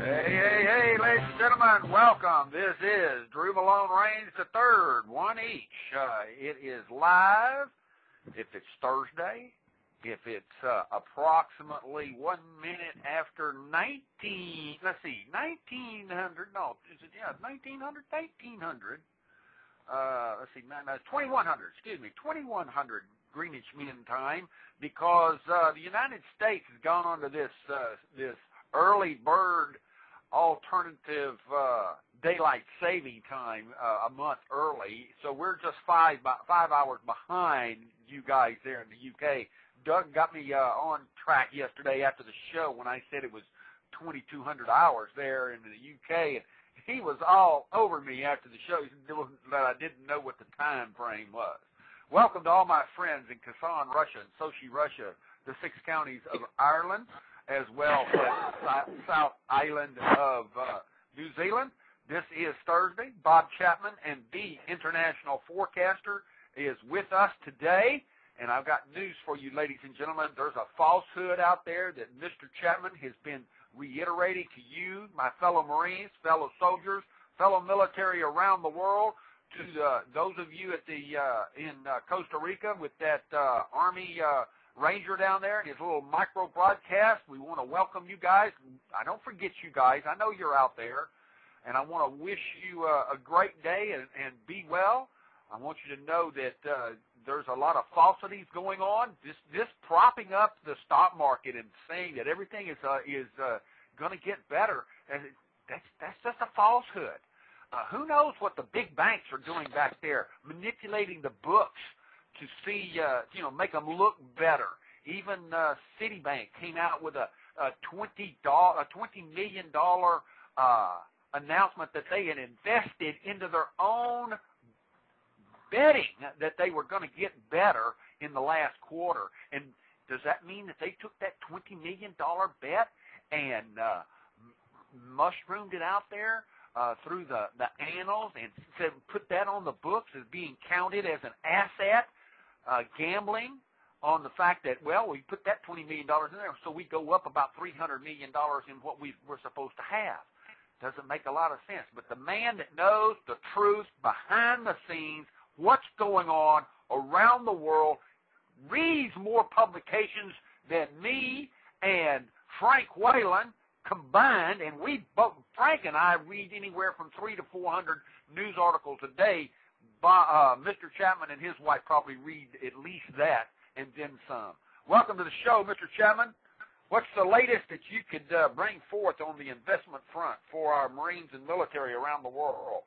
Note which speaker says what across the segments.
Speaker 1: Hey, ladies and gentlemen, welcome. This is Drew Malone Reigns III, one each. It is live if it's Thursday, if it's approximately 1 minute after 1900, no, is it, yeah, 1900, 1800, let's see, no, it's 2100, excuse me, 2100 Greenwich Mean Time, because the United States has gone on to this early bird alternative daylight saving time a month early, so we're just five hours behind you guys there in the UK. Doug got me on track yesterday after the show when I said it was 2,200 hours there in the UK, and he was all over me after the show. He said that I didn't know what the time frame was. Welcome to all my friends in Kazan, Russia, and Sochi, Russia, the 6 counties of Ireland, as well as South Island of New Zealand. This is Thursday. Bob Chapman, and the international forecaster, is with us today. And I've got news for you, ladies and gentlemen. There's a falsehood out there that Mr. Chapman has been reiterating to you, my fellow Marines, fellow soldiers, fellow military around the world, to those of you at the in Costa Rica with that Army Ranger down there and his little micro broadcast. We want to welcome you guys. I don't forget you guys. I know you're out there, and I want to wish you a great day and be well. I want you to know that there's a lot of falsities going on. This propping up the stock market and saying that everything is going to get better, and that's just a falsehood. Who knows what the big banks are doing back there, manipulating the books to see, make them look better. Even Citibank came out with a $20 million announcement that they had invested into their own betting that they were going to get better in the last quarter. And does that mean that they took that $20 million bet and mushroomed it out there through the annals and said, put that on the books as being counted as an asset, gambling on the fact that, well, we put that $20 million in there, so we go up about $300 million in what we're supposed to have. Doesn't make a lot of sense. But the man that knows the truth behind the scenes, what's going on around the world, reads more publications than me and Frank Whalen combined, and Frank and I read anywhere from 300 to 400 news articles a day. Mr. Chapman and his wife probably read at least that and then some. Welcome to the show, Mr. Chapman. What's the latest that you could bring forth on the investment front for our Marines and military around the world?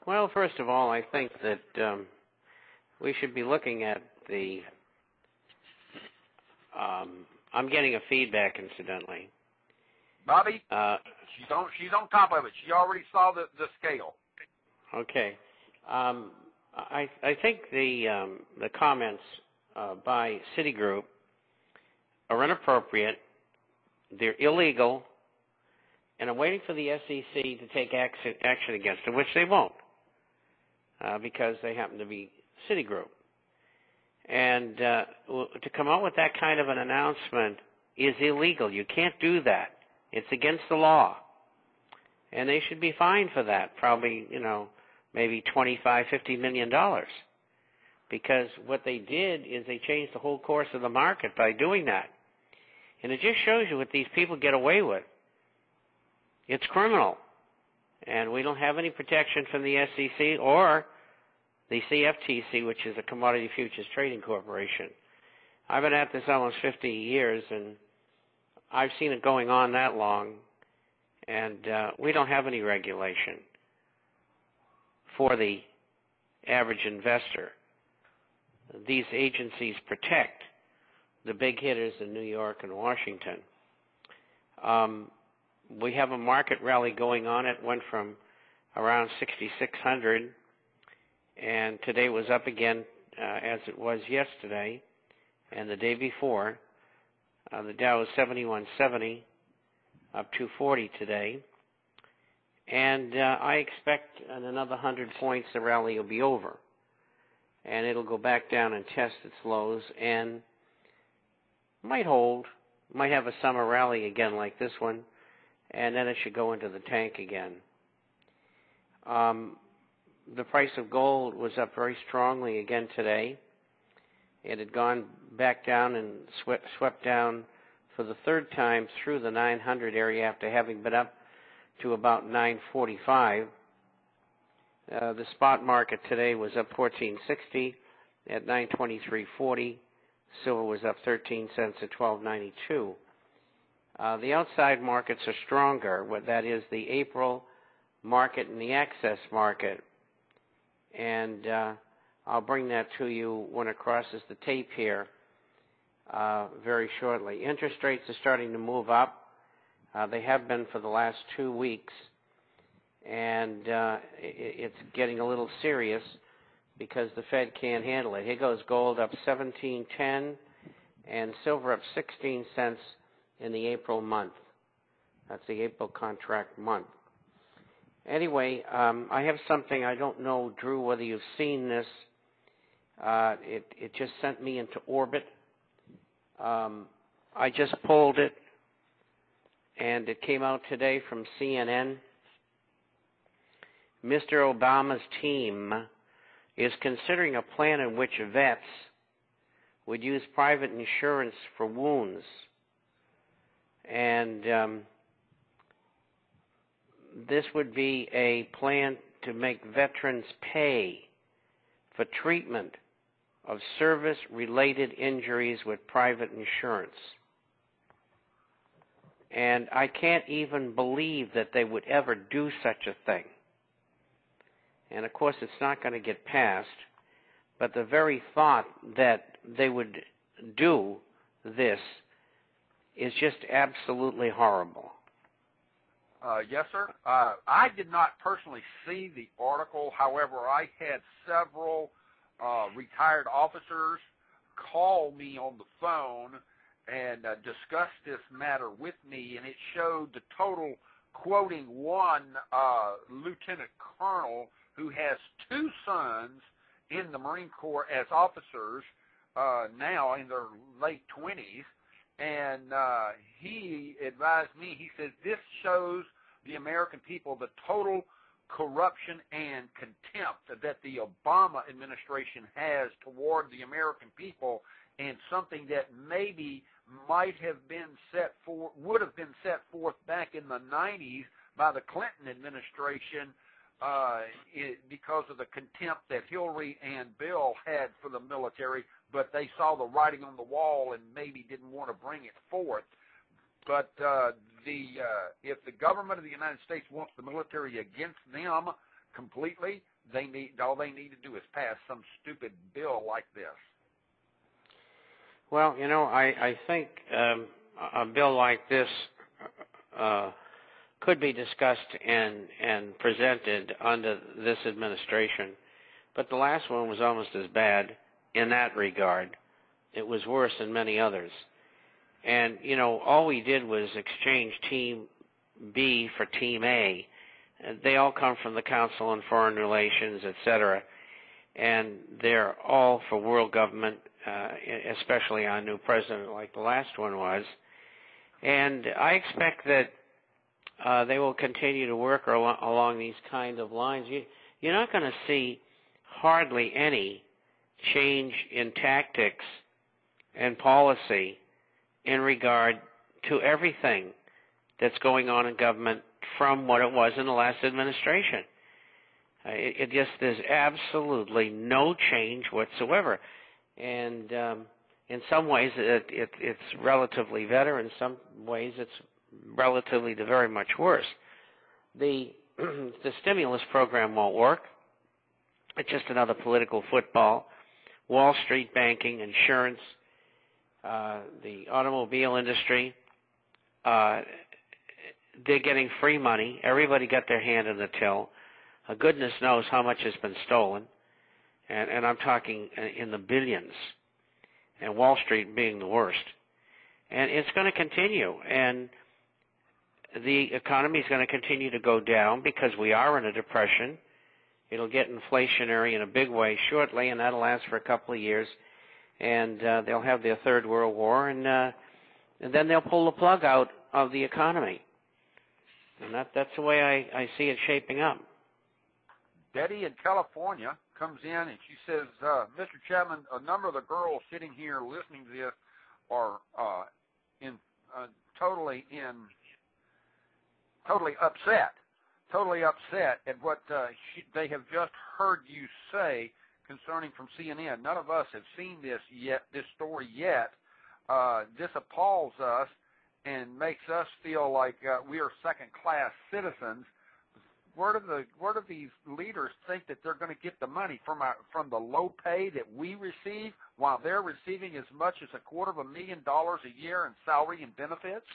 Speaker 2: Well, first of all, I think that we should be looking at the I'm getting a feedback, incidentally.
Speaker 1: Bobby, she's on top of it. She already saw the scale.
Speaker 2: Okay. I think the comments by Citigroup are inappropriate. They're illegal, and I'm waiting for the SEC to take action against them, which they won't, because they happen to be Citigroup. And to come out with that kind of an announcement is illegal. You can't do that. It's against the law, and they should be fined for that. Probably, maybe $25–50 million, because what they did is they changed the whole course of the market by doing that. And it just shows you what these people get away with. It's criminal, and we don't have any protection from the SEC or the CFTC, which is a Commodity Futures Trading Corporation. I've been at this almost 50 years, and I've seen it going on that long, and we don't have any regulation for the average investor. These agencies protect the big hitters in New York and Washington. We have a market rally going on. It went from around 6,600, and today was up again as it was yesterday and the day before. The Dow is 7170, up 240 today. And I expect in another 100 points the rally will be over. And it'll go back down and test its lows and might hold, might have a summer rally again like this one, and then it should go into the tank again. The price of gold was up very strongly again today. It had gone back down and swept down for the third time through the 900 area after having been up to about 945. The spot market today was up 14.60 at 923.40. Silver was up 13 cents at 12.92. The outside markets are stronger. That is the April market and the access market. And I'll bring that to you when it crosses the tape here very shortly. Interest rates are starting to move up. They have been for the last 2 weeks. And it's getting a little serious because the Fed can't handle it. Here goes gold up 17.10 and silver up 16 cents in the April month. That's the April contract month. Anyway, I have something, I don't know, Drew, whether you've seen this. It just sent me into orbit. I just pulled it, and it came out today from CNN. Mr. Obama's team is considering a plan in which vets would use private insurance for wounds. And this would be a plan to make veterans pay for treatment of service-related injuries with private insurance. And I can't even believe that they would ever do such a thing. And of course, it's not going to get passed, but the very thought that they would do this is just absolutely horrible.
Speaker 1: Yes, sir. I did not personally see the article. However, I had several retired officers call me on the phone and discuss this matter with me, and it showed the total, quoting one lieutenant colonel who has 2 sons in the Marine Corps as officers now in their late 20s, and he advised me, he says, this shows the American people the total corruption and contempt that the Obama administration has toward the American people, and something that maybe might have been would have been set forth back in the 90s by the Clinton administration because of the contempt that Hillary and Bill had for the military, but they saw the writing on the wall and maybe didn't want to bring it forth. But if the government of the United States wants the military against them completely, all they need to do is pass some stupid bill like this.
Speaker 2: Well, you know, I think a bill like this could be discussed and presented under this administration, but the last one was almost as bad in that regard. It was worse than many others. And, you know, all we did was exchange Team B for Team A. They all come from the Council on Foreign Relations, etc., and they're all for world government, especially our new president like the last one was. And I expect that they will continue to work along these kind of lines. You're not going to see hardly any change in tactics and policy in regard to everything that's going on in government from what it was in the last administration. There's absolutely no change whatsoever. And in some ways it's relatively better. In some ways it's relatively to very much worse. The stimulus program won't work. It's just another political football. Wall Street banking, insurance, the automobile industry, they're getting free money. Everybody got their hand in the till. Goodness knows how much has been stolen. And I'm talking in the billions. And Wall Street being the worst. And it's going to continue. And the economy is going to continue to go down because we are in a depression. It'll get inflationary in a big way shortly, and that'll last for a couple of years. And they'll have their third world war, and then they'll pull the plug out of the economy. And that's the way I see it shaping up.
Speaker 1: Betty in California comes in and she says, Mr. Chapman, a number of the girls sitting here listening to this are totally upset at what they have just heard you say concerning from CNN. None of us have seen this story yet. This appalls us and makes us feel like we are second-class citizens. Where do these leaders think that they're going to get the money from the low pay that we receive, while they're receiving as much as $250,000 a year in salary and benefits?